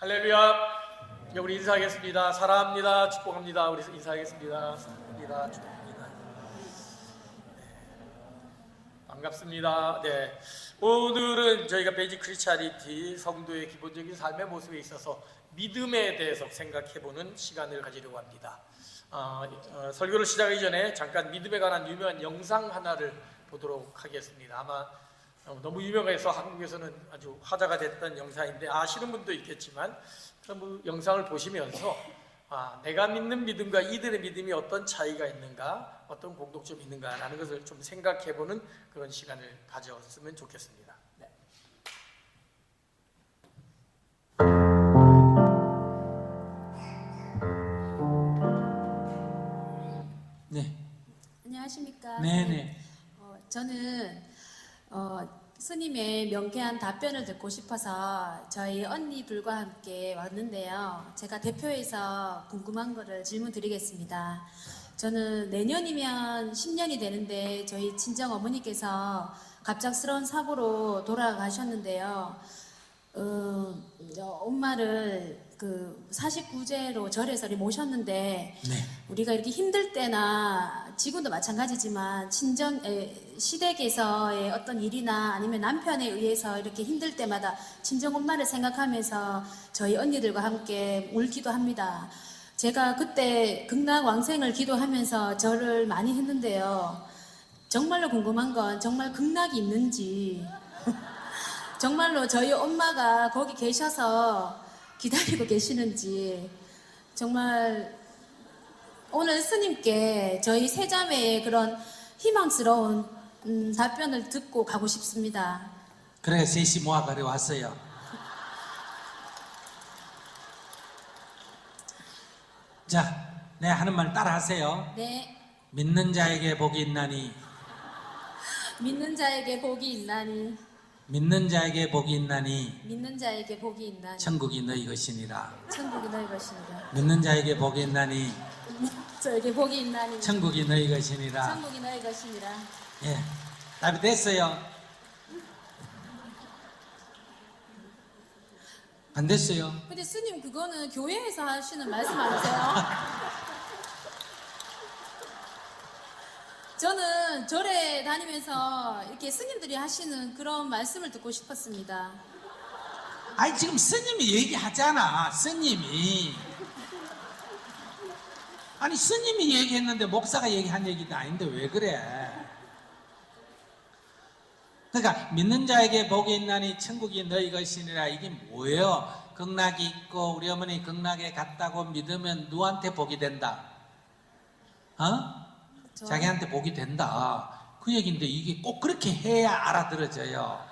할렐루야. 네, 우리 인사하겠습니다. 사랑합니다. 축복합니다. 우리 인사하겠습니다. 사랑합니다. 축복합니다. 반갑습니다. 네, 오늘은 저희가 베이직 크리스찬리티 성도의 기본적인 삶의 모습에 있어서 믿음에 대해서 생각해보는 시간을 가지려고 합니다. 설교를 시작하기 전에 잠깐 믿음에 관한 유명한 영상 하나를 보도록 하겠습니다. 아마 너무 유명해서 한국에서는 아주 화제가 됐던 영상인데 아시는 분도 있겠지만 영상을 보시면서 내가 믿는 믿음과 이들의 믿음이 어떤 차이가 있는가, 어떤 공통점이 있는가라는 것을 좀 생각해보는 그런 시간을 가졌으면 좋겠습니다. 네. 네. 안녕하십니까? 네네. 저는 스님의 명쾌한 답변을 듣고 싶어서 저희 언니들과 함께 왔는데요. 제가 대표해서 궁금한 거를 질문 드리겠습니다. 저는 내년이면 10년이 되는데 저희 친정 어머니께서 갑작스러운 사고로 돌아가셨는데요. 엄마를 49제로 절에서 모셨는데 네. 우리가 이렇게 힘들 때나 지금도 마찬가지지만 시댁에서의 어떤 일이나 아니면 남편에 의해서 이렇게 힘들 때마다 친정 엄마를 생각하면서 저희 언니들과 함께 울기도 합니다. 제가 그때 극락왕생을 기도하면서 절을 많이 했는데요. 정말로 궁금한 건 정말 극락이 있는지 정말로 저희 엄마가 거기 계셔서 기다리고 계시는지 정말 오늘 스님께 저희 세자매의 그런 희망스러운 답변을 듣고 가고 싶습니다. 그래 셋이 모아가려 왔어요. 자, 네 하는 말 따라 하세요. 네, 믿는 자에게 복이 있나니, 믿는 자에게 복이 있나니, 믿는 자에게 복이 있나니 믿는 자에게 복이 있나니, 천국이 너희 것이니라. 천국이 너희 것이니라. 믿는 자에게 복이 있나니 저에게 복이 있나니, 천국이 너희 것이니라. 천국이 너희 것이니라. 예, 답이 됐어요. 안 됐어요. 근데 스님 그거는 교회에서 하시는 말씀 아니세요? 저는 절에 다니면서 이렇게 스님들이 하시는 그런 말씀을 듣고 싶었습니다. 아니 지금 스님이 얘기하잖아. 스님이. 아니 스님이 얘기했는데 목사가 얘기한 얘기도 아닌데 왜 그래? 그러니까 믿는 자에게 복이 있나니 천국이 너희 것이니라. 이게 뭐예요? 극락이 있고 우리 어머니 극락에 갔다고 믿으면 누구한테 복이 된다? 자기한테 복이 된다. 그 얘기인데 이게 꼭 그렇게 해야 알아들어져요.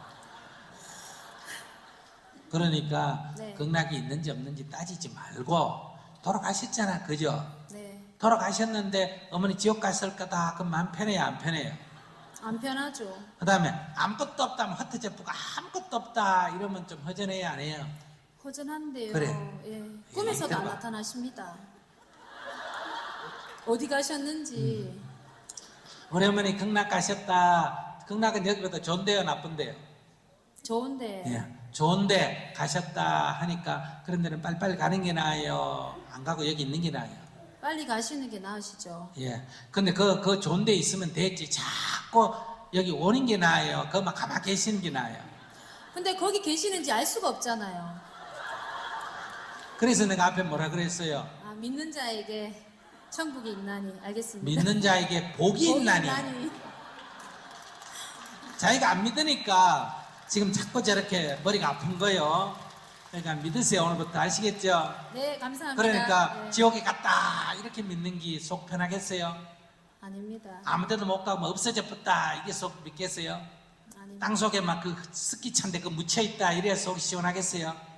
그러니까 네. 극락이 있는지 없는지 따지지 말고 돌아가셨잖아, 그죠? 네, 돌아가셨는데 어머니 지옥 갔을 거다. 그럼 마음 편해요, 안 편해요? 안 편하죠. 그 다음에 아무것도 없다면 헛되잡고 아무것도 없다 이러면 좀 허전해요, 안 해요? 허전한데요. 그래. 예. 꿈에서도 안 들어봐. 나타나십니다. 어디 가셨는지. 우리 어머니 극락 가셨다. 극락은 여기보다 좋은데요, 나쁜데요? 좋은데. 예, 좋은데 가셨다 하니까 그런 데는 빨리빨리 가는 게 나아요? 안 가고 여기 있는 게 나아요? 빨리 가시는 게 나으시죠. 예. 근데 그 좋은 데 있으면 됐지. 자꾸 여기 오는 게 나아요? 그만 가만히 계시는 게 나아요? 근데 거기 계시는지 알 수가 없잖아요. 그래서 내가 앞에 뭐라 그랬어요? 믿는 자에게 천국이 있나니. 알겠습니다. 믿는 자에게 복이 있나니. 자기가 안 믿으니까 지금 자꾸 저렇게 머리가 아픈 거예요. 그러니까 믿으세요. 오늘부터 아시겠죠? 네, 감사합니다. 그러니까 네. 지옥에 갔다 이렇게 믿는 게 속 편하겠어요? 아닙니다. 아무 데도 못 가고 뭐 없어져 붙다 이게 속 믿겠어요? 아닙니다. 땅 속에 막 그 습기 찬데 그 묻혀 있다 이래야 속이 시원하겠어요?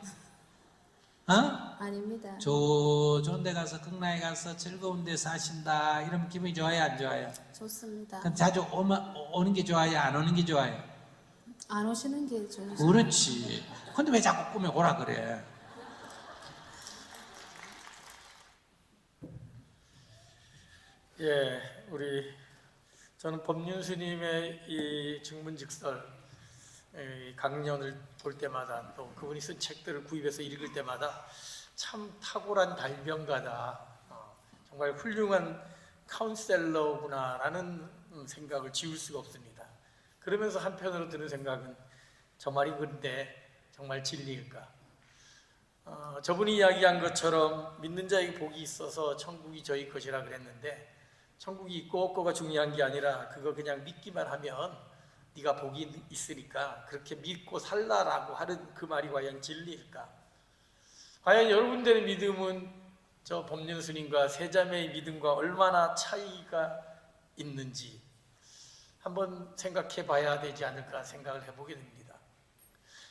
아닙니다. 좋은 데 가서 극락에 가서 즐거운 데 사신다 이러면 기분이 좋아요, 안 좋아요? 좋습니다. 그럼 자주 오는 게 좋아요, 안 오는 게 좋아요? 안 오시는 게 좋으시죠. 그렇지. 근데 왜 자꾸 꿈에 오라 그래? 예, 저는 법륜 스님의 이 증문즉설 강연을 볼 때마다 또 그분이 쓴 책들을 구입해서 읽을 때마다 참 탁월한 발명가다, 정말 훌륭한 카운셀러구나라는 생각을 지울 수가 없습니다. 그러면서 한편으로 드는 생각은 저 말이 근데 정말 진리일까? 저분이 이야기한 것처럼 믿는 자에게 복이 있어서 천국이 저희 것이라 그랬는데, 천국이 있고 없고가 중요한 게 아니라 그거 그냥 믿기만 하면 네가 복이 있으니까 그렇게 믿고 살라라고 하는 그 말이 과연 진리일까? 과연 여러분들의 믿음은 저 법륜 스님과 세자매의 믿음과 얼마나 차이가 있는지 한번 생각해 봐야 되지 않을까 생각을 해보게 됩니다.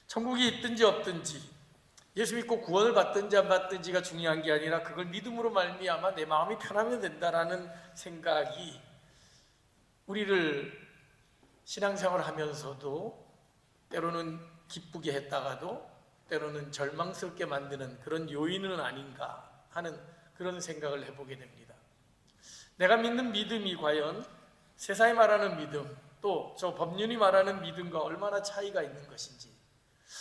천국이 있든지 없든지, 예수 믿고 구원을 받든지 안 받든지가 중요한 게 아니라 그걸 믿음으로 말미암아 내 마음이 편하면 된다라는 생각이 우리를 신앙생활을 하면서도 때로는 기쁘게 했다가도 때로는 절망스럽게 만드는 그런 요인은 아닌가 하는 그런 생각을 해보게 됩니다. 내가 믿는 믿음이 과연 세상이 말하는 믿음, 또 저 법륜이 말하는 믿음과 얼마나 차이가 있는 것인지,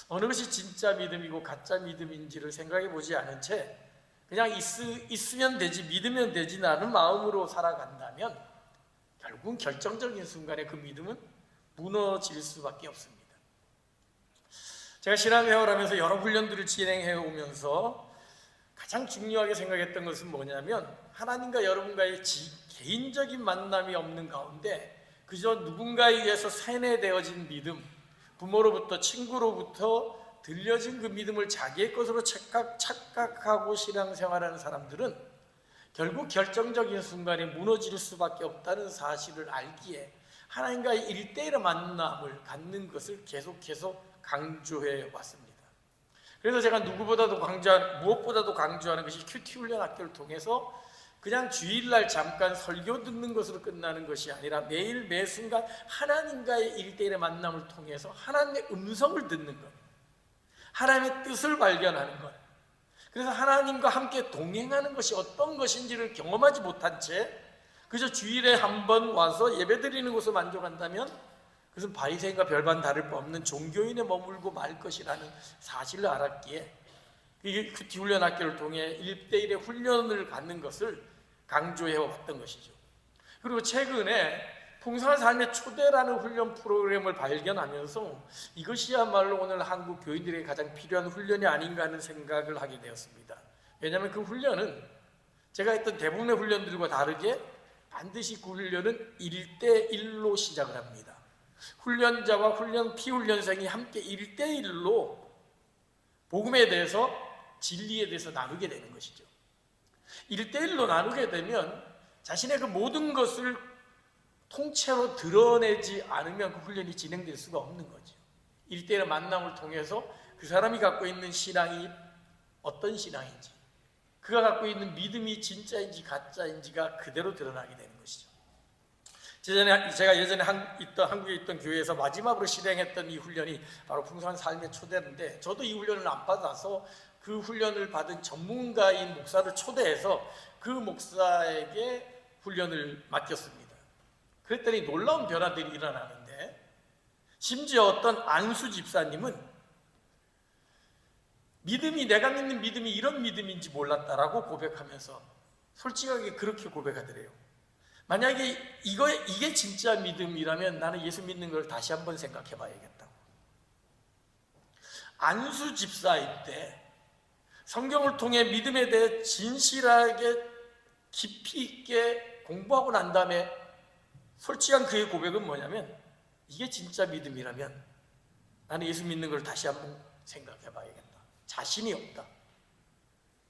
어느 것이 진짜 믿음이고 가짜 믿음인지를 생각해 보지 않은 채 그냥 있으면 되지, 믿으면 되지 라는 마음으로 살아간다면 결국은 결정적인 순간에 그 믿음은 무너질 수밖에 없습니다. 제가 신앙생활하면서 여러 훈련들을 진행해 오면서 가장 중요하게 생각했던 것은 뭐냐면, 하나님과 여러분과의 개인적인 만남이 없는 가운데 그저 누군가에 의해서 세뇌되어진 믿음, 부모로부터 친구로부터 들려진 그 믿음을 자기의 것으로 착각하고 신앙생활하는 사람들은 결국 결정적인 순간에 무너질 수밖에 없다는 사실을 알기에 하나님과의 1대1의 만남을 갖는 것을 계속해서 강조해 왔습니다. 그래서 제가 무엇보다도 강조하는 것이 큐티 훈련 학교를 통해서 그냥 주일날 잠깐 설교 듣는 것으로 끝나는 것이 아니라 매일 매 순간 하나님과의 1대1의 만남을 통해서 하나님의 음성을 듣는 것, 하나님의 뜻을 발견하는 것, 그래서 하나님과 함께 동행하는 것이 어떤 것인지를 경험하지 못한 채 그저 주일에 한 번 와서 예배드리는 것을 만족한다면 그것은 바리새인과 별반 다를 바 없는 종교인에 머물고 말 것이라는 사실을 알았기에 이 큐티 훈련 학교를 통해 1대1의 훈련을 갖는 것을 강조해 왔던 것이죠. 그리고 최근에 풍성한 삶의 초대라는 훈련 프로그램을 발견하면서 이것이야말로 오늘 한국 교인들에게 가장 필요한 훈련이 아닌가 하는 생각을 하게 되었습니다. 왜냐하면 그 훈련은 제가 했던 대부분의 훈련들과 다르게 반드시 그 훈련은 1대1로 시작을 합니다. 훈련자와 피훈련생이 함께 1대1로 복음에 대해서, 진리에 대해서 나누게 되는 것이죠. 1대1로 나누게 되면 자신의 그 모든 것을 통째로 드러내지 않으면 그 훈련이 진행될 수가 없는 거죠. 1대1의 만남을 통해서 그 사람이 갖고 있는 신앙이 어떤 신앙인지, 그가 갖고 있는 믿음이 진짜인지 가짜인지가 그대로 드러나게 되는 것이죠. 제가 예전에 한국에 있던 교회에서 마지막으로 실행했던 이 훈련이 바로 풍성한 삶의 초대인데, 저도 이 훈련을 안 받아서 그 훈련을 받은 전문가인 목사를 초대해서 그 목사에게 훈련을 맡겼습니다. 그랬더니 놀라운 변화들이 일어나는데, 심지어 어떤 안수 집사님은 내가 믿는 믿음이 이런 믿음인지 몰랐다라고 고백하면서 솔직하게 그렇게 고백하더래요. 만약에 이게 진짜 믿음이라면 나는 예수 믿는 걸 다시 한번 생각해 봐야겠다고. 안수 집사일 때 성경을 통해 믿음에 대해 진실하게 깊이 있게 공부하고 난 다음에 솔직한 그의 고백은 뭐냐면, 이게 진짜 믿음이라면 나는 예수 믿는 걸 다시 한번 생각해 봐야겠다. 자신이 없다.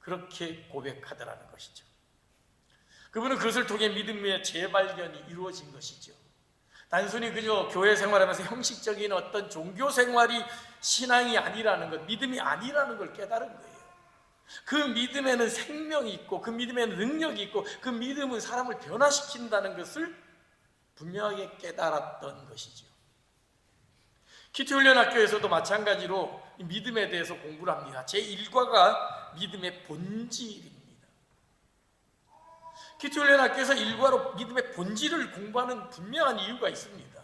그렇게 고백하더라는 것이죠. 그분은 그것을 통해 믿음의 재발견이 이루어진 것이죠. 단순히 그저 교회 생활하면서 형식적인 어떤 종교 생활이 신앙이 아니라는 것, 믿음이 아니라는 걸 깨달은 거예요. 그 믿음에는 생명이 있고 그 믿음에는 능력이 있고 그 믿음은 사람을 변화시킨다는 것을 분명하게 깨달았던 것이죠. 큐티 훈련 학교에서도 마찬가지로 이 믿음에 대해서 공부를 합니다. 제1과가 믿음의 본질입니다. 큐티 훈련 학교에서 1과로 믿음의 본질을 공부하는 분명한 이유가 있습니다.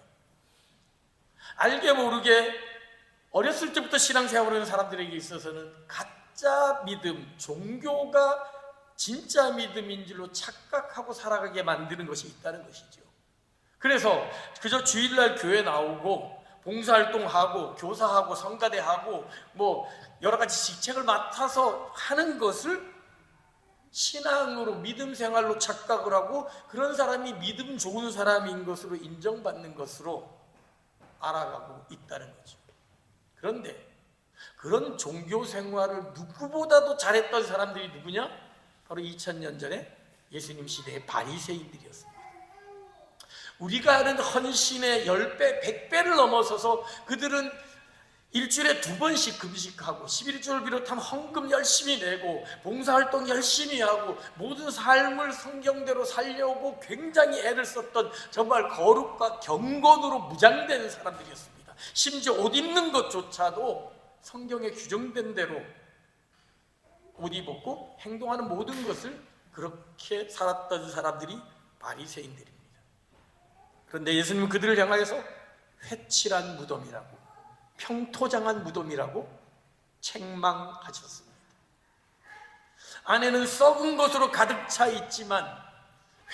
알게 모르게 어렸을 때부터 신앙생활을 하는 사람들에게 있어서는 가짜 믿음, 종교가 진짜 믿음인 줄로 착각하고 살아가게 만드는 것이 있다는 것이죠. 그래서 그저 주일날 교회 나오고 봉사활동하고 교사하고 성가대하고 뭐 여러 가지 직책을 맡아서 하는 것을 신앙으로 믿음 생활로 착각을 하고 그런 사람이 믿음 좋은 사람인 것으로 인정받는 것으로 알아가고 있다는 거죠. 그런데 그런 종교 생활을 누구보다도 잘했던 사람들이 누구냐? 바로 2000년 전에 예수님 시대의 바리새인들이었습니다. 우리가 아는 헌신의 10배, 100배를 넘어서서 그들은 일주일에 2번씩 금식하고 11조를 비롯한 헌금 열심히 내고 봉사활동 열심히 하고 모든 삶을 성경대로 살려고 굉장히 애를 썼던 정말 거룩과 경건으로 무장된 사람들이었습니다. 심지어 옷 입는 것조차도 성경에 규정된 대로 옷 입었고 행동하는 모든 것을 그렇게 살았던 사람들이 바리새인들입니다. 그런데 예수님은 그들을 향하여서 회칠한 무덤이라고, 평토장한 무덤이라고 책망하셨습니다. 안에는 썩은 것으로 가득 차 있지만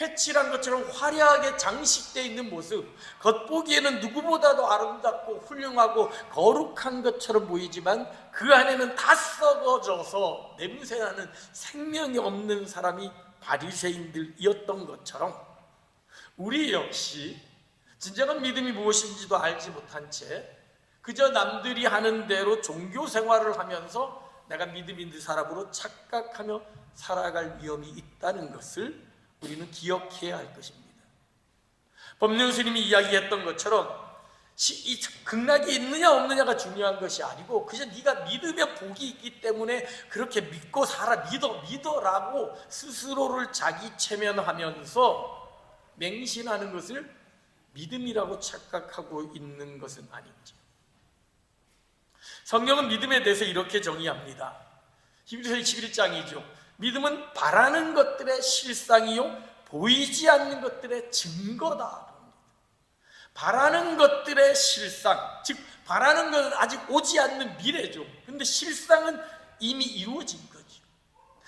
회칠한 것처럼 화려하게 장식되어 있는 모습, 겉보기에는 누구보다도 아름답고 훌륭하고 거룩한 것처럼 보이지만 그 안에는 다 썩어져서 냄새나는 생명이 없는 사람이 바리새인들이었던 것처럼 우리 역시 진정한 믿음이 무엇인지도 알지 못한 채 그저 남들이 하는 대로 종교 생활을 하면서 내가 믿음 있는 사람으로 착각하며 살아갈 위험이 있다는 것을 우리는 기억해야 할 것입니다. 법륜 스님이 이야기했던 것처럼 이 극락이 있느냐 없느냐가 중요한 것이 아니고 그저 네가 믿으면 복이 있기 때문에 그렇게 믿고 살아, 믿어라고 스스로를 자기 체면하면서 맹신하는 것을 믿음이라고 착각하고 있는 것은 아닌지. 성경은 믿음에 대해서 이렇게 정의합니다. 히브리서 11장이죠. 믿음은 바라는 것들의 실상이요 보이지 않는 것들의 증거다. 바라는 것들의 실상, 즉 바라는 것은 아직 오지 않는 미래죠. 그런데 실상은 이미 이루어진 거죠.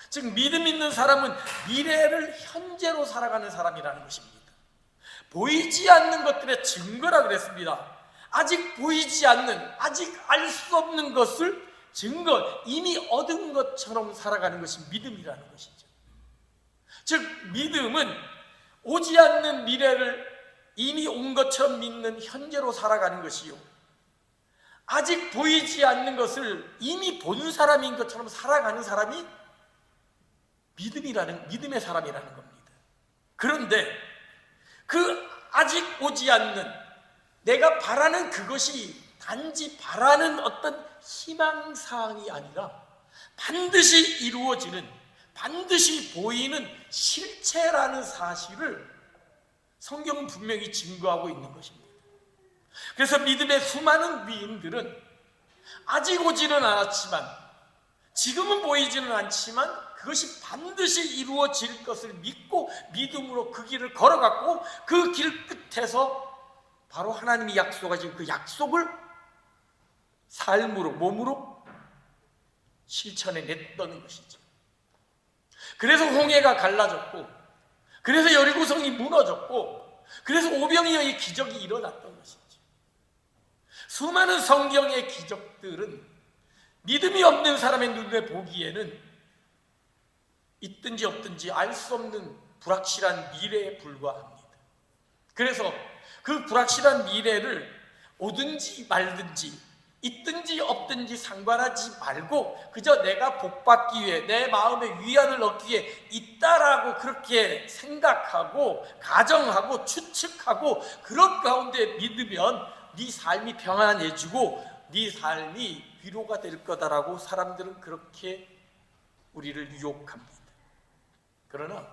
즉 믿음 있는 사람은 미래를 현재로 살아가는 사람이라는 것입니다. 보이지 않는 것들의 증거라 그랬습니다. 아직 보이지 않는, 아직 알 수 없는 것을 증거, 이미 얻은 것처럼 살아가는 것이 믿음이라는 것이죠. 즉 믿음은 오지 않는 미래를 이미 온 것처럼 믿는 현재로 살아가는 것이요, 아직 보이지 않는 것을 이미 본 사람인 것처럼 살아가는 사람이 믿음의 사람이라는 겁니다. 그런데 그 아직 오지 않는, 내가 바라는 그것이 단지 바라는 어떤 희망사항이 아니라 반드시 이루어지는, 반드시 보이는 실체라는 사실을 성경은 분명히 증거하고 있는 것입니다. 그래서 믿음의 수많은 위인들은 아직 오지는 않았지만, 지금은 보이지는 않지만 그것이 반드시 이루어질 것을 믿고 믿음으로 그 길을 걸어갔고 그 길 끝에서 바로 하나님이 약속하신 그 약속을 삶으로, 몸으로 실천해 냈던 것이죠. 그래서 홍해가 갈라졌고, 그래서 여리고성이 무너졌고, 그래서 오병이어의 기적이 일어났던 것이죠. 수많은 성경의 기적들은 믿음이 없는 사람의 눈에 보기에는 있든지 없든지 알 수 없는 불확실한 미래에 불과합니다. 그래서 그 불확실한 미래를 오든지 말든지 있든지 없든지 상관하지 말고 그저 내가 복받기 위해, 내 마음의 위안을 얻기 위해 있다라고 그렇게 생각하고 가정하고 추측하고 그런 가운데 믿으면 네 삶이 평안해지고 네 삶이 위로가 될 거다라고 사람들은 그렇게 우리를 유혹합니다. 그러나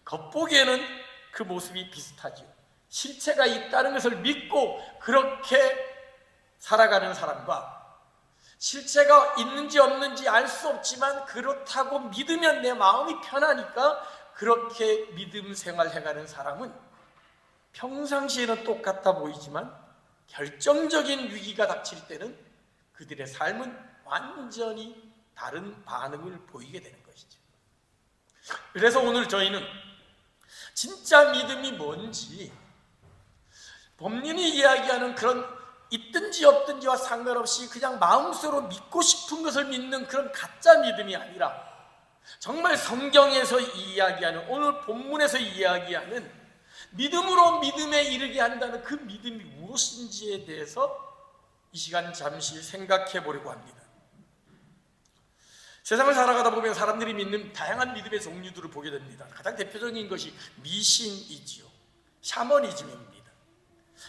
겉보기에는 그 모습이 비슷하죠. 실체가 있다는 것을 믿고 그렇게 살아가는 사람과 실체가 있는지 없는지 알 수 없지만 그렇다고 믿으면 내 마음이 편하니까 그렇게 믿음 생활해가는 사람은 평상시에는 똑같아 보이지만 결정적인 위기가 닥칠 때는 그들의 삶은 완전히 다른 반응을 보이게 되는 것이죠. 그래서 오늘 저희는 진짜 믿음이 뭔지, 법륜이 이야기하는 그런 있든지 없든지와 상관없이 그냥 마음속으로 믿고 싶은 것을 믿는 그런 가짜 믿음이 아니라 정말 성경에서 이야기하는, 오늘 본문에서 이야기하는 믿음으로 믿음에 이르게 한다는 그 믿음이 무엇인지에 대해서 이 시간 잠시 생각해 보려고 합니다. 세상을 살아가다 보면 사람들이 믿는 다양한 믿음의 종류들을 보게 됩니다. 가장 대표적인 것이 미신이지요. 샤머니즘입니다.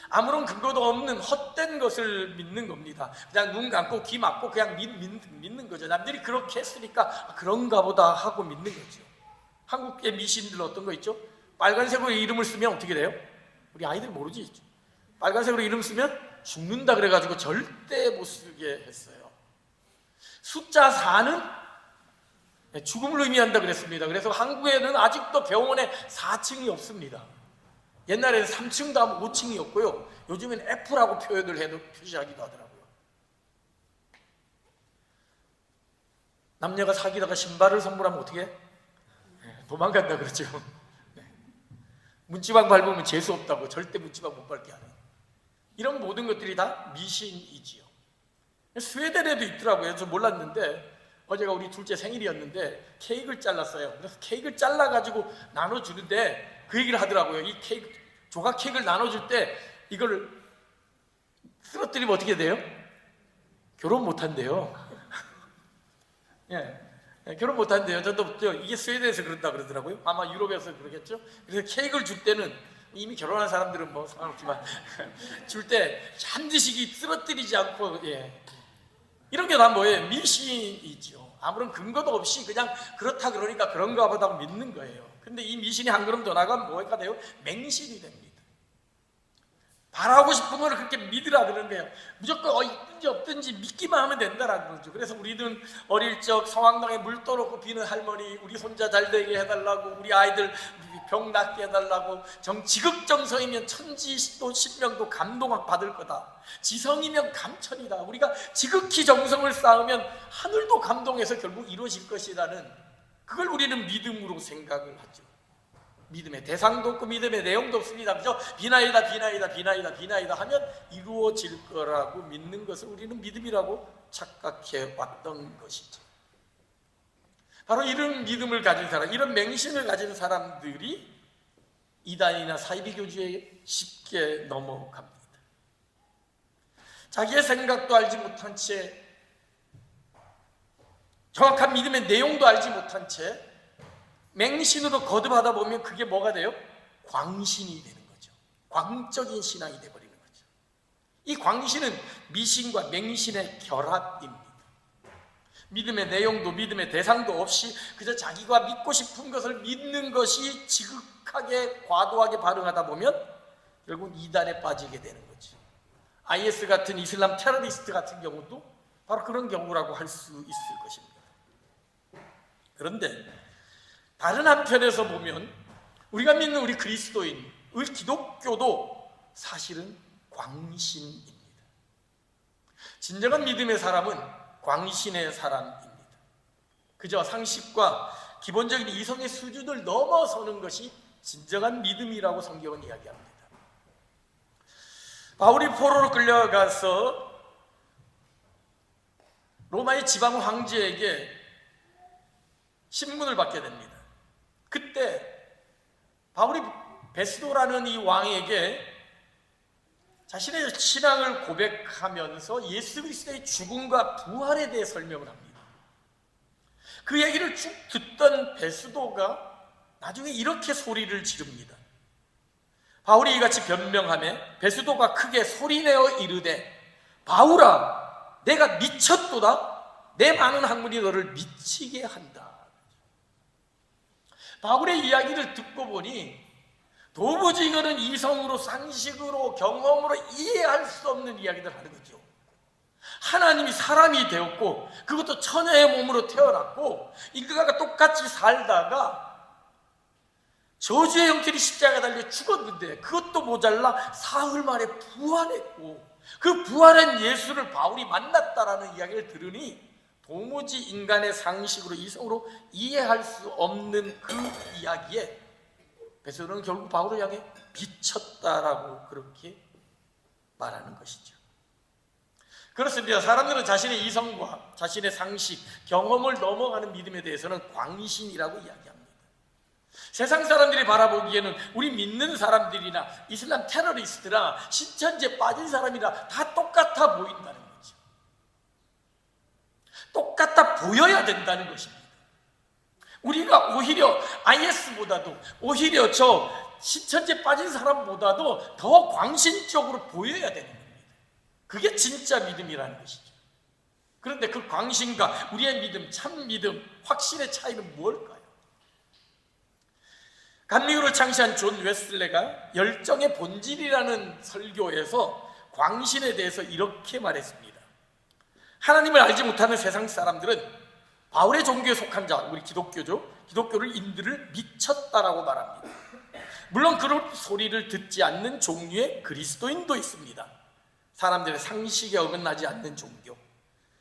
아무런 근거도 없는 헛된 것을 믿는 겁니다. 그냥 눈 감고 귀 막고 그냥 믿는 거죠. 남들이 그렇게 했으니까 그런가 보다 하고 믿는 거죠. 한국의 미신들 어떤 거 있죠? 빨간색으로 이름을 쓰면 어떻게 돼요? 우리 아이들 모르지? 빨간색으로 이름 쓰면 죽는다 그래가지고 절대 못 쓰게 했어요. 숫자 4는 죽음을 의미한다 그랬습니다. 그래서 한국에는 아직도 병원에 4층이 없습니다. 옛날에는 3층도 하면 5층이었고요. 요즘엔 F라고 표시하기도 하더라고요. 남녀가 사귀다가 신발을 선물하면 어떻게 해? 도망간다 그러죠. 문지방 밟으면 재수 없다고, 절대 문지방 못 밟게 하는, 이런 모든 것들이 다 미신이지요. 스웨덴에도 있더라고요. 저 몰랐는데 어제가 우리 둘째 생일이었는데 케이크를 잘랐어요. 그래서 케이크를 잘라가지고 나눠주는데 그 얘기를 하더라고요. 이 케이크, 조각 케이크를 나눠줄 때 이걸 쓰러뜨리면 어떻게 돼요? 결혼 못한대요. 예, 결혼 못한대요. 저도 이게 스웨덴에서 그런다 그러더라고요. 아마 유럽에서 그러겠죠. 그래서 케이크를 줄 때는, 이미 결혼한 사람들은 뭐 상관없지만 줄 때 반드시 쓰러뜨리지 않고, 이런 게 다 뭐예요? 미신이죠. 아무런 근거도 없이 그냥 그렇다 그러니까 그런가 보다 하고 믿는 거예요. 근데 이 미신이 한 걸음 더 나가면 뭐가 돼요? 맹신이 됩니다. 바라고 싶은 걸 그렇게 믿으라 그러는 거예요. 무조건 있든지 없든지 믿기만 하면 된다라는 거죠. 그래서 우리는 어릴 적 성황당에 물 떠놓고 비는 할머니, 우리 손자 잘 되게 해달라고, 우리 아이들 병 낫게 해달라고, 지극정성이면 천지도 신명도 감동 받을 거다, 지성이면 감천이다, 우리가 지극히 정성을 쌓으면 하늘도 감동해서 결국 이루어질 것이라는, 그걸 우리는 믿음으로 생각을 하죠. 믿음의 대상도 없고 믿음의 내용도 없습니다. 그죠? 비나이다 비나이다 비나이다 비나이다 하면 이루어질 거라고 믿는 것을 우리는 믿음이라고 착각해 왔던 것이죠. 바로 이런 믿음을 가진 사람, 이런 맹신을 가진 사람들이 이단이나 사이비교주에 쉽게 넘어갑니다. 자기의 생각도 알지 못한 채, 정확한 믿음의 내용도 알지 못한 채 맹신으로 거듭하다 보면 그게 뭐가 돼요? 광신이 되는 거죠. 광적인 신앙이 되어버리는 거죠. 이 광신은 미신과 맹신의 결합입니다. 믿음의 내용도 믿음의 대상도 없이 그저 자기가 믿고 싶은 것을 믿는 것이 지극하게 과도하게 반응하다 보면 결국 이단에 빠지게 되는 거죠. IS 같은 이슬람 테러리스트 같은 경우도 바로 그런 경우라고 할 수 있을 것입니다. 그런데 다른 한편에서 보면 우리가 믿는 우리 그리스도인, 우리 기독교도 사실은 광신입니다. 진정한 믿음의 사람은 광신의 사람입니다. 그저 상식과 기본적인 이성의 수준을 넘어서는 것이 진정한 믿음이라고 성경은 이야기합니다. 바울이 포로로 끌려가서 로마의 지방 황제에게 신문을 받게 됩니다. 그때 바울이 베스도라는 이 왕에게 자신의 신앙을 고백하면서 예수 그리스도의 죽음과 부활에 대해 설명을 합니다. 그 얘기를 쭉 듣던 베스도가 나중에 이렇게 소리를 지릅니다. 바울이 이같이 변명하며 베스도가 크게 소리내어 이르되, 바울아, 내가 미쳤도다. 내 많은 학문이 너를 미치게 한다. 바울의 이야기를 듣고 보니 도무지 이거는 이성으로, 상식으로, 경험으로 이해할 수 없는 이야기들 하는 거죠. 하나님이 사람이 되었고 그것도 처녀의 몸으로 태어났고 인간과 똑같이 살다가 저주의 형태로 십자가에 달려 죽었는데 그것도 모자라 사흘 만에 부활했고 그 부활한 예수를 바울이 만났다라는 이야기를 들으니 도무지 인간의 상식으로 이성으로 이해할 수 없는 그 이야기에 베드로는 결국 바울을 향해 미쳤다라고 그렇게 말하는 것이죠. 그렇습니다. 사람들은 자신의 이성과 자신의 상식, 경험을 넘어가는 믿음에 대해서는 광신이라고 이야기합니다. 세상 사람들이 바라보기에는 우리 믿는 사람들이나 이슬람 테러리스트나 신천지에 빠진 사람이나 다 똑같아 보인다는 거죠. 똑같아 보여야 된다는 것입니다. 우리가 오히려 IS보다도 오히려 저 신천지에 빠진 사람보다도 더 광신적으로 보여야 되는 겁니다. 그게 진짜 믿음이라는 것이죠. 그런데 그 광신과 우리의 믿음, 참 믿음, 확신의 차이는 뭘까요? 감리교를 창시한 존 웨슬레가 열정의 본질이라는 설교에서 광신에 대해서 이렇게 말했습니다. 하나님을 알지 못하는 세상 사람들은 바울의 종교에 속한 자, 우리 기독교죠. 기독교를 인들을 미쳤다라고 말합니다. 물론 그런 소리를 듣지 않는 종류의 그리스도인도 있습니다. 사람들의 상식에 어긋나지 않는 종교,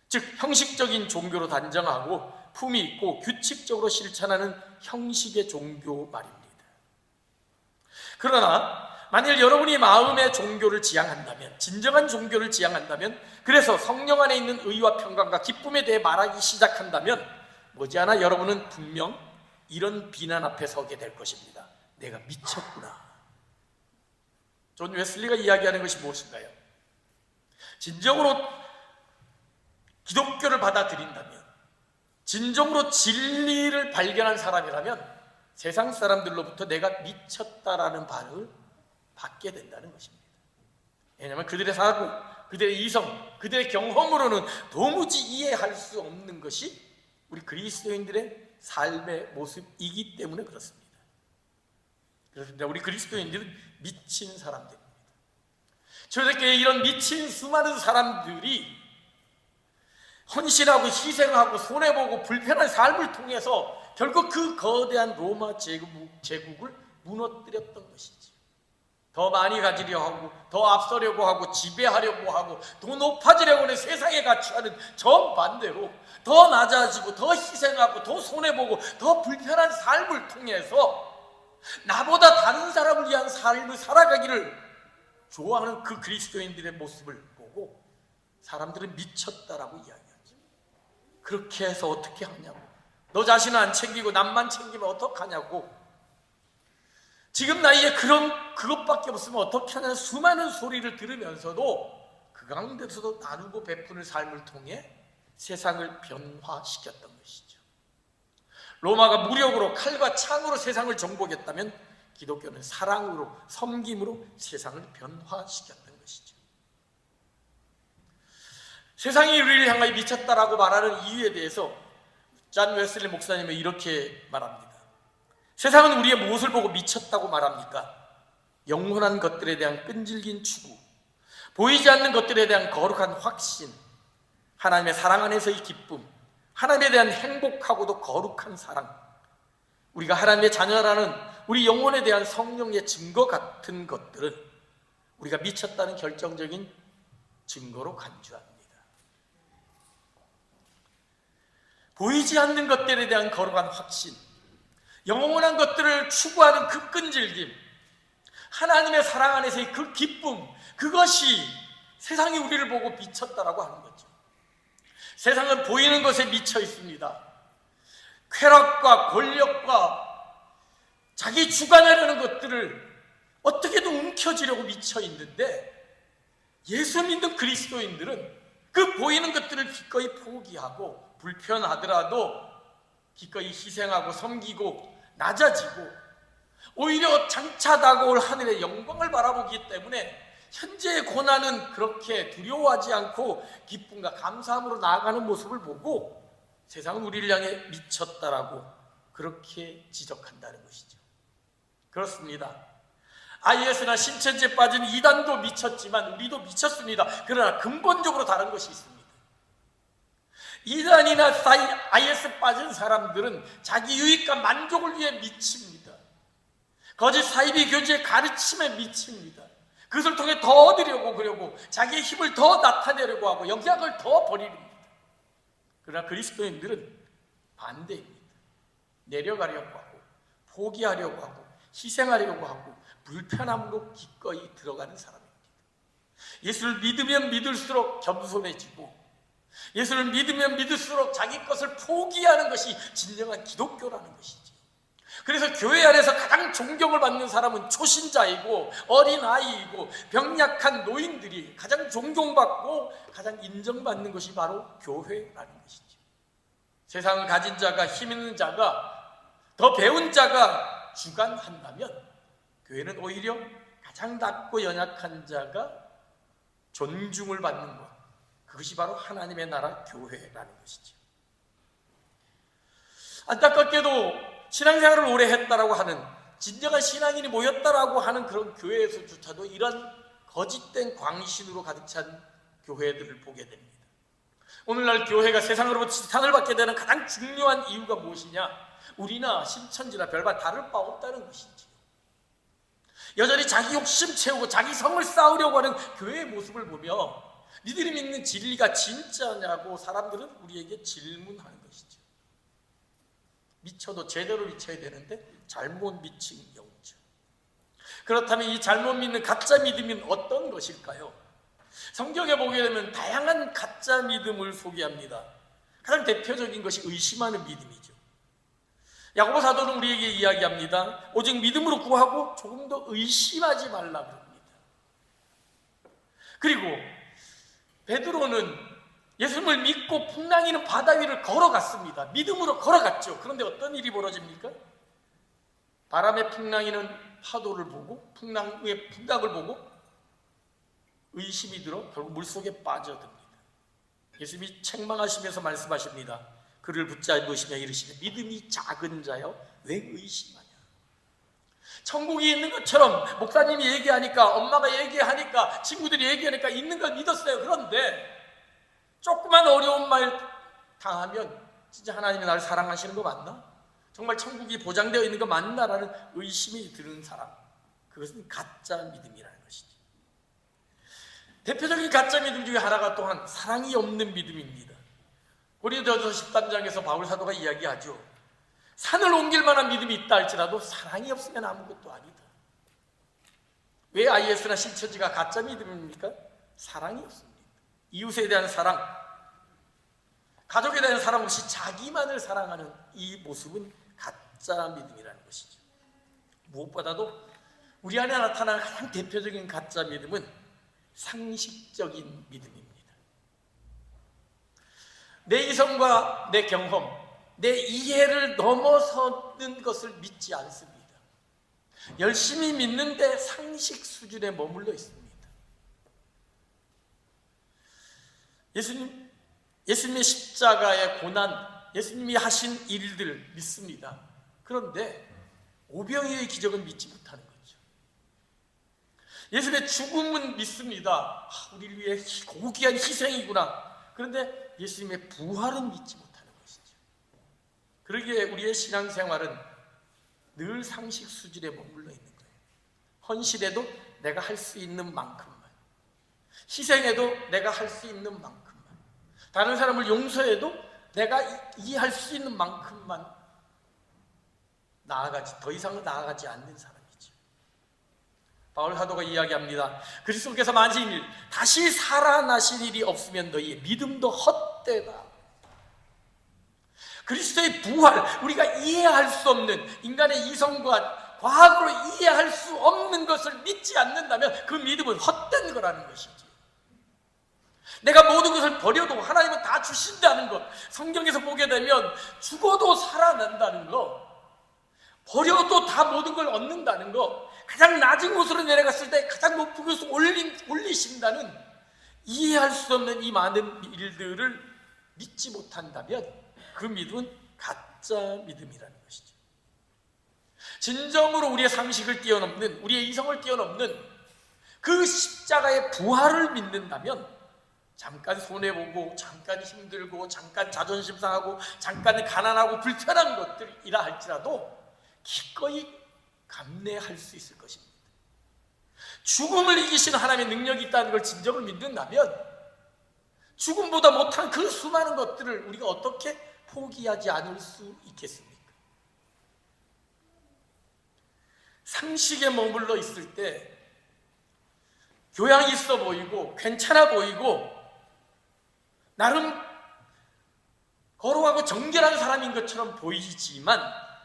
즉 형식적인 종교로 단정하고 품위 있고 규칙적으로 실천하는 형식의 종교 말입니다. 그러나 만일 여러분이 마음의 종교를 지향한다면, 진정한 종교를 지향한다면, 그래서 성령 안에 있는 의와 평강과 기쁨에 대해 말하기 시작한다면 머지않아 여러분은 분명 이런 비난 앞에 서게 될 것입니다. 내가 미쳤구나. 존 웨슬리가 이야기하는 것이 무엇인가요? 진정으로 기독교를 받아들인다면, 진정으로 진리를 발견한 사람이라면 세상 사람들로부터 내가 미쳤다라는 반응을 받게 된다는 것입니다. 왜냐하면 그들의 사고, 그들의 이성, 그들의 경험으로는 도무지 이해할 수 없는 것이 우리 그리스도인들의 삶의 모습이기 때문에 그렇습니다. 그렇습니다. 우리 그리스도인들은 미친 사람들입니다. 초대교회에 이런 미친 수많은 사람들이 헌신하고 희생하고 손해보고 불편한 삶을 통해서 결국 그 거대한 로마 제국을 무너뜨렸던 것이지. 더 많이 가지려 하고, 더 앞서려고 하고, 지배하려고 하고, 더 높아지려고 하는 세상의 가치와는 정반대로 더 낮아지고, 더 희생하고, 더 손해보고, 더 불편한 삶을 통해서 나보다 다른 사람을 위한 삶을 살아가기를 좋아하는 그 그리스도인들의 모습을 보고 사람들은 미쳤다라고 이야기하죠. 그렇게 해서 어떻게 하냐고. 너 자신은 안 챙기고 남만 챙기면 어떡하냐고. 지금 나이에 그것밖에 없으면 어떻게 하냐는 수많은 소리를 들으면서도 그 가운데서도 나누고 베푸는 삶을 통해 세상을 변화시켰던 것이죠. 로마가 무력으로 칼과 창으로 세상을 정복했다면 기독교는 사랑으로, 섬김으로 세상을 변화시켰던 것이죠. 세상이 우리를 향하여 미쳤다라고 말하는 이유에 대해서 존 웨슬리 목사님은 이렇게 말합니다. 세상은 우리의 무엇을 보고 미쳤다고 말합니까? 영원한 것들에 대한 끈질긴 추구, 보이지 않는 것들에 대한 거룩한 확신, 하나님의 사랑 안에서의 기쁨, 하나님에 대한 행복하고도 거룩한 사랑, 우리가 하나님의 자녀라는 우리 영혼에 대한 성령의 증거 같은 것들은 우리가 미쳤다는 결정적인 증거로 간주합니다. 보이지 않는 것들에 대한 거룩한 확신, 영원한 것들을 추구하는 그 끈질김, 하나님의 사랑 안에서의 그 기쁨, 그것이 세상이 우리를 보고 미쳤다라고 하는 거죠. 세상은 보이는 것에 미쳐 있습니다. 쾌락과 권력과 자기 주관하려는 것들을 어떻게든 움켜쥐려고 미쳐 있는데, 예수 믿는 그리스도인들은 그 보이는 것들을 기꺼이 포기하고 불편하더라도 기꺼이 희생하고 섬기고 낮아지고 오히려 장차 다가올 하늘의 영광을 바라보기 때문에 현재의 고난은 그렇게 두려워하지 않고 기쁨과 감사함으로 나아가는 모습을 보고 세상은 우리를 향해 미쳤다라고 그렇게 지적한다는 것이죠. 그렇습니다. IS나 신천지에 빠진 이단도 미쳤지만 우리도 미쳤습니다. 그러나 근본적으로 다른 것이 있습니다. 이단이나 IS 빠진 사람들은 자기 유익과 만족을 위해 미칩니다. 거짓 사이비 교주의 가르침에 미칩니다. 그것을 통해 더 얻으려고 그러고 자기의 힘을 더 나타내려고 하고 영향을 더 벌입니다. 그러나 그리스도인들은 반대입니다. 내려가려고 하고 포기하려고 하고 희생하려고 하고 불편함으로 기꺼이 들어가는 사람입니다. 예수를 믿으면 믿을수록 겸손해지고 예수를 믿으면 믿을수록 자기 것을 포기하는 것이 진정한 기독교라는 것이지. 그래서 교회 안에서 가장 존경을 받는 사람은 초신자이고 어린아이이고 병약한 노인들이 가장 존경받고 가장 인정받는 것이 바로 교회라는 것이죠. 세상을 가진 자가 힘 있는 자가 더 배운 자가 주관한다면 교회는 오히려 가장 낮고 연약한 자가 존중을 받는 것, 그것이 바로 하나님의 나라 교회라는 것이죠. 안타깝게도 신앙생활을 오래 했다라고 하는 진정한 신앙인이 모였다라고 하는 그런 교회에서조차도 이런 거짓된 광신으로 가득 찬 교회들을 보게 됩니다. 오늘날 교회가 세상으로부터 지탄을 받게 되는 가장 중요한 이유가 무엇이냐? 우리나 신천지나 별반 다를 바 없다는 것이지. 여전히 자기 욕심 채우고 자기 성을 쌓으려고 하는 교회의 모습을 보며 니들이 믿는 진리가 진짜냐고 사람들은 우리에게 질문하는 것이죠. 미쳐도 제대로 미쳐야 되는데 잘못 미친 경우죠. 그렇다면 이 잘못 믿는 가짜 믿음은 어떤 것일까요? 성경에 보게 되면 다양한 가짜 믿음을 소개합니다. 가장 대표적인 것이 의심하는 믿음이죠. 야고보 사도는 우리에게 이야기합니다. 오직 믿음으로 구하고 조금 더 의심하지 말라 그럽니다. 그리고 베드로는 예수님을 믿고 풍랑이는 바다 위를 걸어갔습니다. 믿음으로 걸어갔죠. 그런데 어떤 일이 벌어집니까? 바람의 풍랑이는 파도를 보고 풍랑 위의 풍랑을 보고 의심이 들어 결국 물속에 빠져듭니다. 예수님이 책망하시면서 말씀하십니다. 그를 붙잡으시며 이르시되 믿음이 작은 자여 왜 의심하냐? 천국이 있는 것처럼 목사님이 얘기하니까 엄마가 얘기하니까 친구들이 얘기하니까 있는 걸 믿었어요. 그런데 조그만 어려운 말 당하면 진짜 하나님이 나를 사랑하시는 거 맞나? 정말 천국이 보장되어 있는 거 맞나라는 의심이 드는 사람, 그것은 가짜 믿음이라는 것이죠. 대표적인 가짜 믿음 중에 하나가 또한 사랑이 없는 믿음입니다. 고린도전서 13장에서 바울 사도가 이야기하죠. 산을 옮길 만한 믿음이 있다 할지라도 사랑이 없으면 아무것도 아니다. 왜 IS나 신천지가 가짜 믿음입니까? 사랑이 없습니다. 이웃에 대한 사랑, 가족에 대한 사랑 없이 자기만을 사랑하는 이 모습은 가짜 믿음이라는 것이죠. 무엇보다도 우리 안에 나타나는 가장 대표적인 가짜 믿음은 상식적인 믿음입니다. 내 이성과 내 경험, 내 이해를 넘어서는 것을 믿지 않습니다. 열심히 믿는데 상식 수준에 머물러 있습니다. 예수님의 십자가의 고난, 예수님이 하신 일들 믿습니다. 그런데 오병이어의 기적은 믿지 못하는 거죠. 예수님의 죽음은 믿습니다. 우리를 위해 고귀한 희생이구나. 그런데 예수님의 부활은 믿지 못하는 것이죠. 그러기에 우리의 신앙생활은 늘 상식 수준에 머물러 있는 거예요. 헌신해도 내가 할 수 있는 만큼만, 희생해도 내가 할 수 있는 만큼만, 다른 사람을 용서해도 내가 이해할 수 있는 만큼만 나아가지, 더 이상은 나아가지 않는 사람이죠. 바울 사도가 이야기합니다. 그리스도께서 만일 다시 살아나실 일이 없으면 너희의 믿음도 헛되다. 그리스도의 부활, 우리가 이해할 수 없는 인간의 이성과 과학으로 이해할 수 없는 것을 믿지 않는다면 그 믿음은 헛된 거라는 것이지. 내가 모든 것을 버려도 하나님은 다 주신다는 것, 성경에서 보게 되면 죽어도 살아난다는 것, 버려도 다 모든 걸 얻는다는 것, 가장 낮은 곳으로 내려갔을 때 가장 높은 곳으로 올리신다는 이해할 수 없는 이 많은 일들을 믿지 못한다면 그 믿음은 가짜 믿음이라는 것이죠. 진정으로 우리의 상식을 뛰어넘는, 우리의 이성을 뛰어넘는 그 십자가의 부활을 믿는다면 잠깐 손해보고 잠깐 힘들고 잠깐 자존심 상하고 잠깐 가난하고 불편한 것들이라 할지라도 기꺼이 감내할 수 있을 것입니다. 죽음을 이기시는 하나님의 능력이 있다는 걸 진정으로 믿는다면 죽음보다 못한 그 수많은 것들을 우리가 어떻게 포기하지 않을 수 있겠습니까? 상식에 머물러 있을 때 교양이 있어 보이고 괜찮아 보이고 나름 거룩하고 정결한 사람인 것처럼 보이지만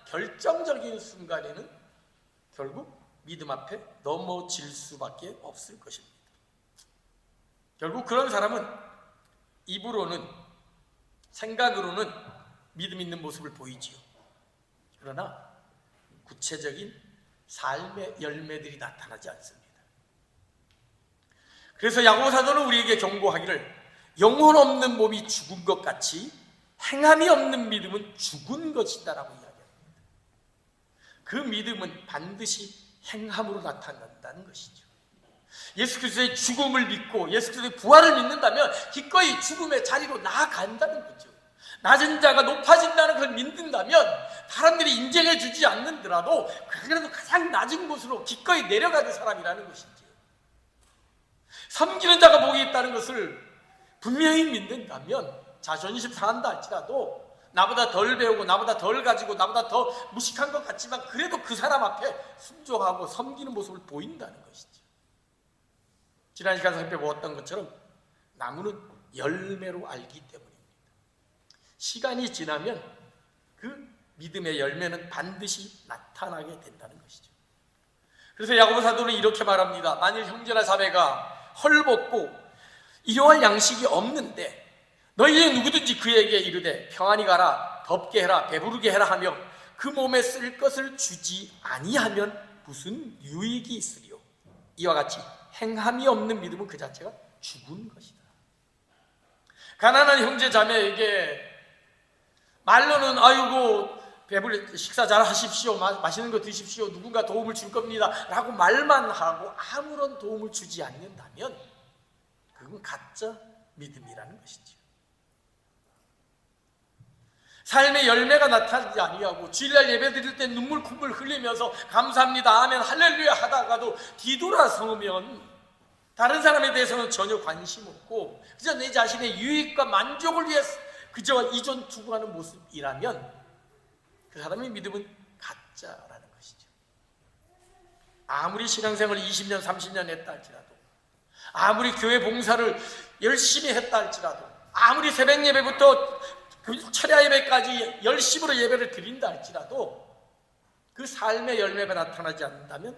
결정적인 순간에는 결국 믿음 앞에 넘어질 수밖에 없을 것입니다. 결국 그런 사람은 입으로는, 생각으로는 믿음 있는 모습을 보이지요. 그러나 구체적인 삶의 열매들이 나타나지 않습니다. 그래서 야고보 사도는 우리에게 경고하기를 영혼 없는 몸이 죽은 것 같이 행함이 없는 믿음은 죽은 것이다라고 이야기합니다. 그 믿음은 반드시 행함으로 나타난다는 것이죠. 예수 그리스도의 죽음을 믿고 예수 그리스도의 부활을 믿는다면 기꺼이 죽음의 자리로 나아간다는 거죠. 낮은 자가 높아진다는 걸 믿는다면 사람들이 인정해 주지 않는더라도 그래도 가장 낮은 곳으로 기꺼이 내려가는 사람이라는 것이죠. 섬기는 자가 복이 있다는 것을 분명히 믿는다면 자존심 상한다 할지라도 나보다 덜 배우고 나보다 덜 가지고 나보다 더 무식한 것 같지만 그래도 그 사람 앞에 순종하고 섬기는 모습을 보인다는 것이죠. 지난 시간 살펴보았던 것처럼 나무는 열매로 알기 때문입니다. 시간이 지나면 그 믿음의 열매는 반드시 나타나게 된다는 것이죠. 그래서 야고보 사도는 이렇게 말합니다. 만일 형제나 자매가 헐벗고 일용할 양식이 없는데 너희 중에 누구든지 그에게 이르되 평안히 가라, 덥게 해라, 배부르게 해라 하며 그 몸에 쓸 것을 주지 아니하면 무슨 유익이 있으리요. 이와 같이 행함이 없는 믿음은 그 자체가 죽은 것이다. 가난한 형제 자매에게 말로는 아이고 식사 잘 하십시오, 맛있는 거 드십시오, 누군가 도움을 줄 겁니다 라고 말만 하고 아무런 도움을 주지 않는다면 그건 가짜 믿음이라는 것이죠. 삶의 열매가 나타나지 아니하고 주일날 예배 드릴 때 눈물 콧물 흘리면서 감사합니다 아멘 할렐루야 하다가도 뒤돌아서면 다른 사람에 대해서는 전혀 관심 없고 그저 내 자신의 유익과 만족을 위해 그저 이존투구하는 모습이라면 그 사람의 믿음은 가짜라는 것이죠. 아무리 신앙생활을 20년 30년 했다 할지라도 아무리 교회 봉사를 열심히 했다 할지라도 아무리 새벽 예배부터 철야 예배까지 열심으로 예배를 드린다 할지라도 그 삶의 열매가 나타나지 않는다면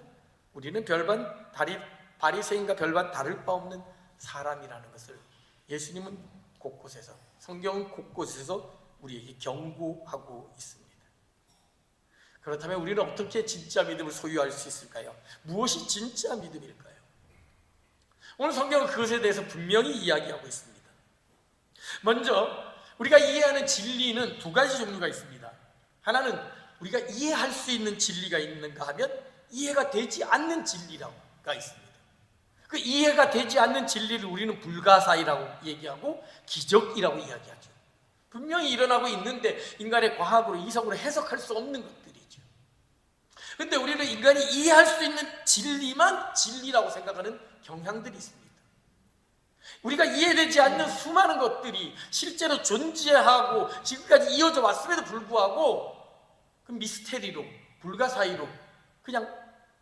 우리는 별반 바리새인과 별반 다를 바 없는 사람이라는 것을 예수님은 곳곳에서 성경 곳곳에서 우리에게 경고하고 있습니다. 그렇다면 우리는 어떻게 진짜 믿음을 소유할 수 있을까요? 무엇이 진짜 믿음일까요? 오늘 성경은 그것에 대해서 분명히 이야기하고 있습니다. 먼저 우리가 이해하는 진리는 두 가지 종류가 있습니다. 하나는 우리가 이해할 수 있는 진리가 있는가 하면 이해가 되지 않는 진리가 있습니다. 그 이해가 되지 않는 진리를 우리는 불가사의라고 얘기하고 기적이라고 이야기하죠. 분명히 일어나고 있는데 인간의 과학으로 이성으로 해석할 수 없는 것들이죠. 그런데 우리는 인간이 이해할 수 있는 진리만 진리라고 생각하는 경향들이 있습니다. 우리가 이해되지 않는 수많은 것들이 실제로 존재하고 지금까지 이어져 왔음에도 불구하고 그 미스테리로 불가사의로 그냥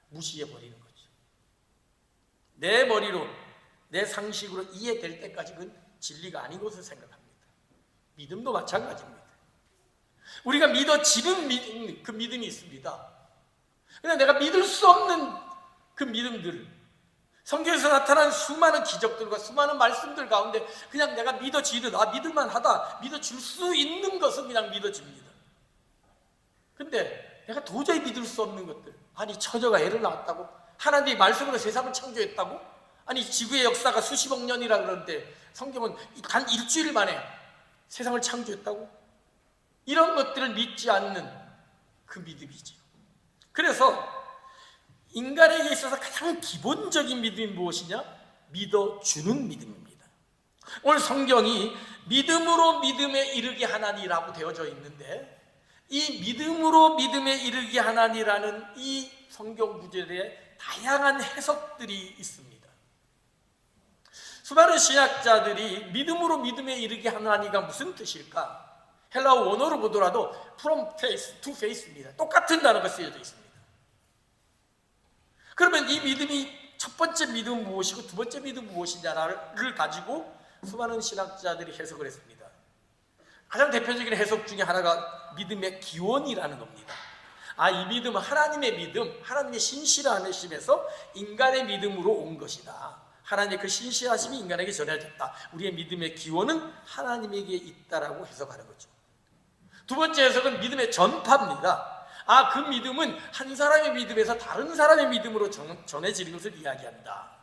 무시해버리는 거죠. 내 머리로 내 상식으로 이해될 때까지 그건 진리가 아닌 것을 생각합니다. 믿음도 마찬가지입니다. 우리가 믿어지는 그 믿음이 있습니다. 그냥 내가 믿을 수 없는 그 믿음들 성경에서 나타난 수많은 기적들과 수많은 말씀들 가운데 그냥 내가 믿어지는 믿을만 하다 믿어줄 수 있는 것은 그냥 믿어집니다. 근데 내가 도저히 믿을 수 없는 것들 아니 처녀가 애를 낳았다고? 하나님이 말씀으로 세상을 창조했다고? 아니 지구의 역사가 수십억 년이라 그러는데 성경은 단 일주일 만에 세상을 창조했다고? 이런 것들을 믿지 않는 그 믿음이죠. 그래서 인간에게 있어서 가장 기본적인 믿음이 무엇이냐? 믿어주는 믿음입니다. 오늘 성경이 믿음으로 믿음에 이르게 하나니라고 되어져 있는데 이 믿음으로 믿음에 이르게 하나니라는 이 성경 구절에 다양한 해석들이 있습니다. 수많은 신학자들이 믿음으로 믿음에 이르게 하나니가 무슨 뜻일까? 헬라어 원어로 보더라도 from faith to faith입니다. 똑같은 단어가 쓰여져 있습니다. 그러면 이 믿음이 첫 번째 믿음은 무엇이고 두 번째 믿음은 무엇이냐를 가지고 수많은 신학자들이 해석을 했습니다. 가장 대표적인 해석 중에 하나가 믿음의 기원이라는 겁니다. 이 믿음은 하나님의 믿음, 하나님의 신실하심에서 인간의 믿음으로 온 것이다. 하나님의 그 신실하심이 인간에게 전해졌다. 우리의 믿음의 기원은 하나님에게 있다라고 해석하는 거죠. 두 번째 해석은 믿음의 전파입니다. 그 믿음은 한 사람의 믿음에서 다른 사람의 믿음으로 전해지는 것을 이야기합니다.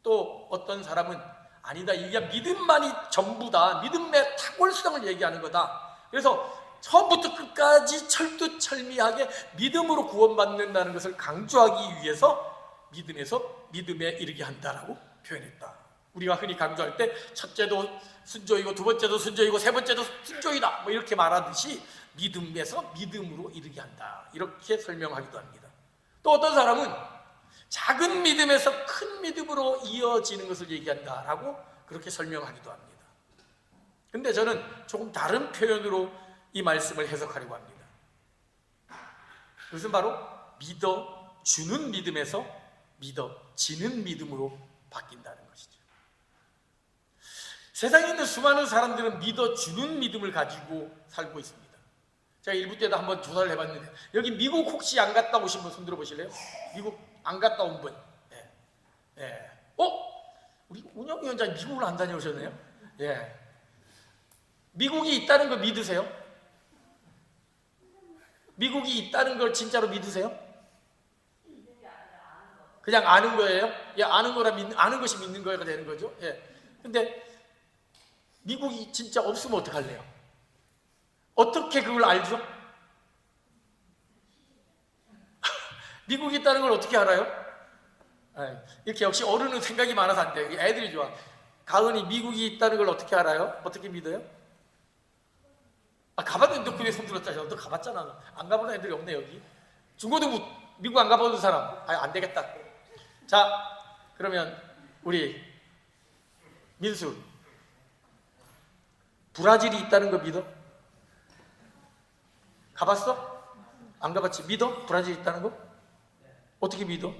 또 어떤 사람은 아니다, 이게 믿음만이 전부다, 믿음의 탁월성을 얘기하는 거다. 그래서 처음부터 끝까지 철두철미하게 믿음으로 구원받는다는 것을 강조하기 위해서 믿음에 이르게 한다라고 표현했다. 우리가 흔히 강조할 때 첫째도 순종이고 두 번째도 순종이고 세 번째도 순종이다 뭐 이렇게 말하듯이 믿음에서 믿음으로 이르게 한다, 이렇게 설명하기도 합니다. 또 어떤 사람은 작은 믿음에서 큰 믿음으로 이어지는 것을 얘기한다라고 그렇게 설명하기도 합니다. 근데 저는 조금 다른 표현으로 이 말씀을 해석하려고 합니다. 그것은 바로 믿어주는 믿음에서 믿어지는 믿음으로 바뀐다는 것이죠. 세상에 있는 수많은 사람들은 믿어주는 믿음을 가지고 살고 있습니다. 제가 일부 때도 한번 조사를 해봤는데, 여기 미국 혹시 안 갔다 오신 분 손 들어보실래요? 미국 안 갔다 온 분. 우리 운영위원장님 미국을 안 다녀오셨네요? 미국이 있다는 걸 믿으세요? 미국이 있다는 걸 진짜로 믿으세요? 그냥 아는 거예요? 아는 것이 믿는 거가 되는 거죠. 근데 미국이 진짜 없으면 어떡할래요? 어떻게 그걸 알죠? 미국이 있다는 걸 어떻게 알아요? 이렇게 역시 어른은 생각이 많아서 안 돼요. 애들이 좋아. 가은이 미국이 있다는 걸 어떻게 알아요? 어떻게 믿어요? 가봤는데 그왜 손 들었잖아. 너 가봤잖아. 안 가본 애들이 없네 여기. 중고등부 미국 안 가본 사람. 안 되겠다. 자, 그러면 우리 민수, 브라질이 있다는 거 믿어? 가봤어? 안 가봤지? 믿어? 브라질 있다는 거? 어떻게 믿어?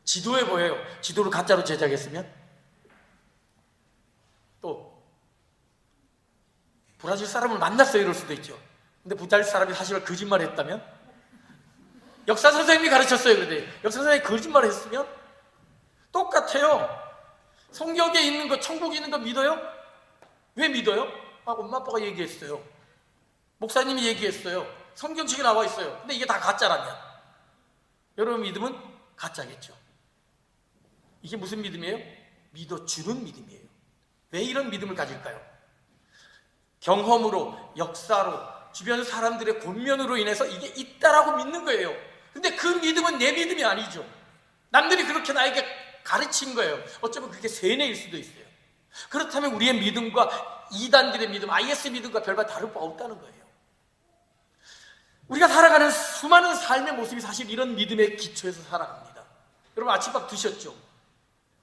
지도에 보여요. 지도를 가짜로 제작했으면? 또 브라질 사람을 만났어 이럴 수도 있죠. 근데 브라질 사람이 사실은 거짓말을 했다면? 역사 선생님이 가르쳤어요. 그런데 역사 선생님이 거짓말을 했으면? 똑같아요. 성경에 있는 거, 천국에 있는 거 믿어요? 왜 믿어요? 엄마 아빠가 얘기했어요. 목사님이 얘기했어요. 성경책에 나와 있어요. 근데 이게 다 가짜라면 여러분 믿음은 가짜겠죠. 이게 무슨 믿음이에요? 믿어주는 믿음이에요. 왜 이런 믿음을 가질까요? 경험으로, 역사로, 주변 사람들의 권면으로 인해서 이게 있다라고 믿는 거예요. 근데 그 믿음은 내 믿음이 아니죠. 남들이 그렇게 나에게 가르친 거예요. 어쩌면 그게 세뇌일 수도 있어요. 그렇다면 우리의 믿음과 이단들의 믿음, IS 믿음과 별반 다를 바 없다는 거예요. 우리가 살아가는 수많은 삶의 모습이 사실 이런 믿음의 기초에서 살아갑니다. 여러분 아침밥 드셨죠?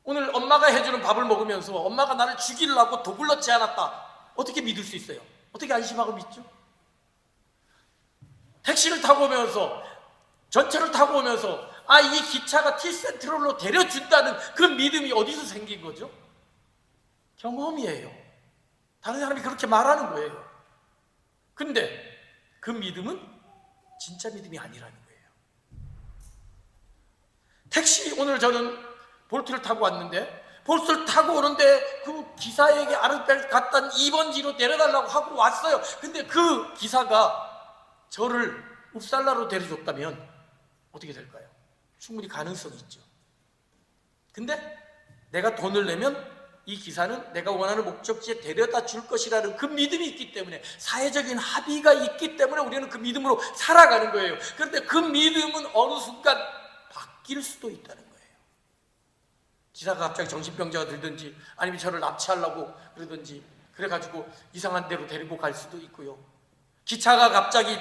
오늘 엄마가 해주는 밥을 먹으면서 엄마가 나를 죽이려고 독을 넣지 않았다, 어떻게 믿을 수 있어요? 어떻게 안심하고 믿죠? 택시를 타고 오면서, 전철을 타고 오면서 이 기차가 T센트럴로 데려준다는 그 믿음이 어디서 생긴 거죠? 경험이에요. 다른 사람이 그렇게 말하는 거예요. 근데 그 믿음은 진짜 믿음이 아니라는 거예요. 택시, 오늘 저는 볼트를 타고 왔는데, 볼트를 타고 오는데 그 기사에게 아르벨 갖다 2번지로 내려달라고 하고 왔어요. 근데 그 기사가 저를 웁살라로 데려줬다면 어떻게 될까요? 충분히 가능성이 있죠. 근데 내가 돈을 내면 이 기사는 내가 원하는 목적지에 데려다 줄 것이라는 그 믿음이 있기 때문에, 사회적인 합의가 있기 때문에 우리는 그 믿음으로 살아가는 거예요. 그런데 그 믿음은 어느 순간 바뀔 수도 있다는 거예요. 기사가 갑자기 정신병자가 들든지 아니면 저를 납치하려고 그러든지 그래가지고 이상한 데로 데리고 갈 수도 있고요. 기차가 갑자기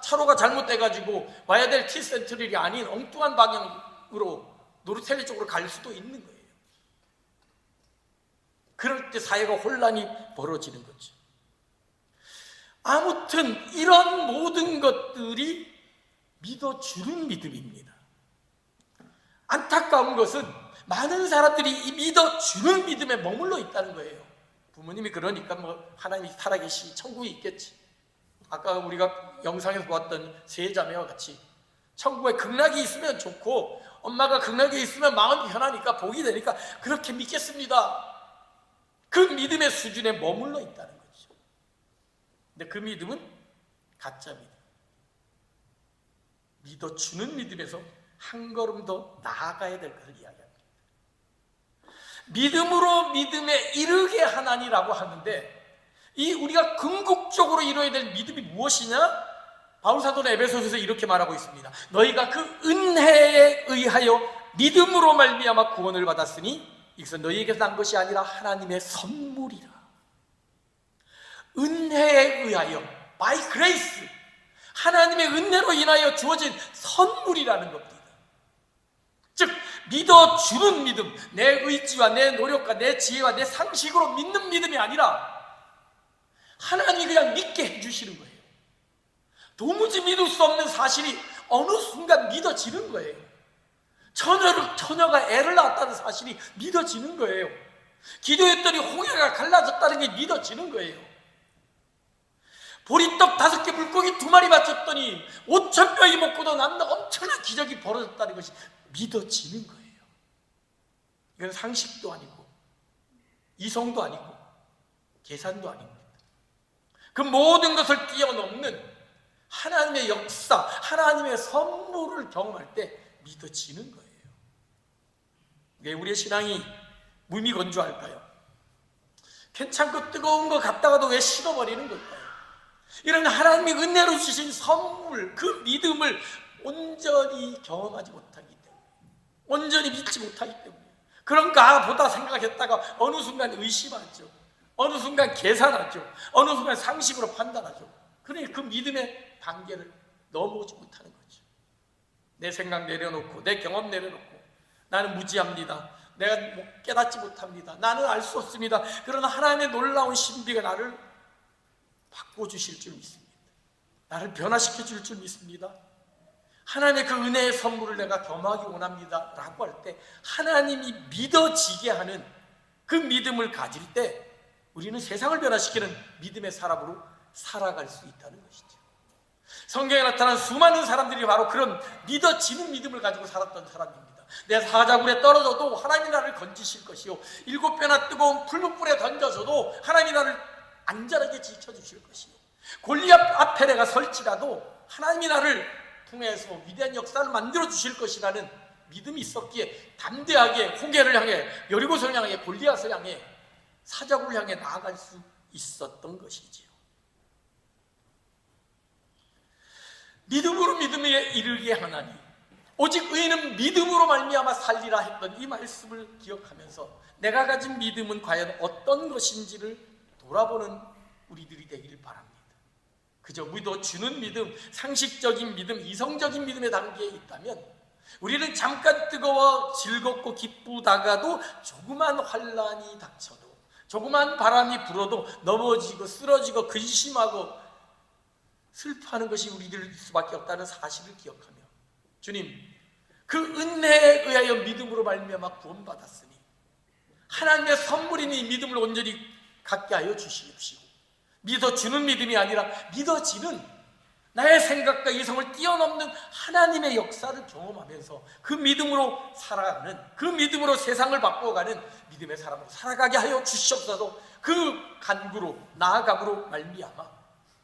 차로가 잘못돼가지고 와야 될 T센트럴이 아닌 엉뚱한 방향으로 노르텔리 쪽으로 갈 수도 있는 거예요. 그럴 때 사회가 혼란이 벌어지는 거죠. 아무튼 이런 모든 것들이 믿어주는 믿음입니다. 안타까운 것은 많은 사람들이 이 믿어주는 믿음에 머물러 있다는 거예요. 부모님이 그러니까 뭐 하나님이 살아계시 천국이 있겠지. 아까 우리가 영상에서 보았던 세 자매와 같이 천국에 극락이 있으면 좋고 엄마가 극락에 있으면 마음이 편하니까 복이 되니까 그렇게 믿겠습니다. 그 믿음의 수준에 머물러 있다는 거죠. 근데 그 믿음은 가짜 믿음. 믿어주는 믿음에서 한 걸음 더 나아가야 될 것을 이야기합니다. 믿음으로 믿음에 이르게 하나니라고 하는데 이 우리가 궁극적으로 이루어야 될 믿음이 무엇이냐? 바울 사도는 에베소서에서 이렇게 말하고 있습니다. 너희가 그 은혜에 의하여 믿음으로 말미암아 구원을 받았으니 이것은 너희에게서 난 것이 아니라 하나님의 선물이라. 은혜에 의하여, by grace, 하나님의 은혜로 인하여 주어진 선물이라는 겁니다. 즉 믿어주는 믿음, 내 의지와 내 노력과 내 지혜와 내 상식으로 믿는 믿음이 아니라 하나님이 그냥 믿게 해주시는 거예요. 도무지 믿을 수 없는 사실이 어느 순간 믿어지는 거예요. 처녀가 애를 낳았다는 사실이 믿어지는 거예요. 기도했더니 홍해가 갈라졌다는 게 믿어지는 거예요. 보리떡 5개 물고기 2마리 맞췄더니 5,000명이 먹고도 남는 엄청난 기적이 벌어졌다는 것이 믿어지는 거예요. 이건 상식도 아니고 이성도 아니고 계산도 아닙니다. 그 모든 것을 뛰어넘는 하나님의 역사, 하나님의 선물을 경험할 때 믿어지는 거예요. 왜 우리의 신앙이 무미건조할까요? 괜찮고 뜨거운 거 갖다가도 왜 식어버리는 걸까요? 이런 하나님의 은혜로 주신 선물, 그 믿음을 온전히 경험하지 못하기 때문에, 온전히 믿지 못하기 때문에, 그런가 보다 생각했다가 어느 순간 의심하죠. 어느 순간 계산하죠. 어느 순간 상식으로 판단하죠. 그러니 그 믿음의 단계를 넘어오지 못하는 거죠. 내 생각 내려놓고 내 경험 내려놓고 나는 무지합니다. 내가 깨닫지 못합니다. 나는 알 수 없습니다. 그러나 하나님의 놀라운 신비가 나를 바꿔주실 줄 믿습니다. 나를 변화시켜 줄 줄 믿습니다. 하나님의 그 은혜의 선물을 내가 경험하기 원합니다 라고 할 때 하나님이 믿어지게 하는 그 믿음을 가질 때 우리는 세상을 변화시키는 믿음의 사람으로 살아갈 수 있다는 것이죠. 성경에 나타난 수많은 사람들이 바로 그런 믿어지는 믿음을 가지고 살았던 사람입니다. 내 사자굴에 떨어져도 하나님이 나를 건지실 것이요 7배나 뜨거운 풀무불에 던져져도 하나님이 나를 안전하게 지켜주실 것이요 골리앗 앞에 내가 설지라도 하나님이 나를 통해서 위대한 역사를 만들어 주실 것이라는 믿음이 있었기에 담대하게 홍해를 향해 여리고성을 향해 골리앗을 향해 사자굴을 향해 나아갈 수 있었던 것이지요. 믿음으로 믿음에 이르게 하나니 오직 의인은 믿음으로 말미암아 살리라 했던 이 말씀을 기억하면서 내가 가진 믿음은 과연 어떤 것인지를 돌아보는 우리들이 되기를 바랍니다. 그저 믿어주는 믿음, 상식적인 믿음, 이성적인 믿음의 단계에 있다면 우리는 잠깐 뜨거워 즐겁고 기쁘다가도 조그만 환란이 닥쳐도 조그만 바람이 불어도 넘어지고 쓰러지고 근심하고 슬퍼하는 것이 우리들 수밖에 없다는 사실을 기억하며 주님, 그 은혜에 의하여 믿음으로 말미암아 구원받았으니 하나님의 선물인 이 믿음을 온전히 갖게 하여 주시옵시고 믿어주는 믿음이 아니라 믿어지는 나의 생각과 이성을 뛰어넘는 하나님의 역사를 경험하면서 그 믿음으로 살아가는, 그 믿음으로 세상을 바꿔가는 믿음의 사람으로 살아가게 하여 주시옵소서. 그 간구로 나아감으로 말미암아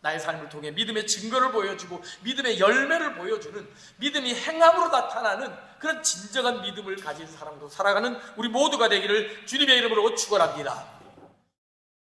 나의 삶을 통해 믿음의 증거를 보여주고 믿음의 열매를 보여주는 믿음이 행함으로 나타나는 그런 진정한 믿음을 가진 사람으로 살아가는 우리 모두가 되기를 주님의 이름으로 축원합니다.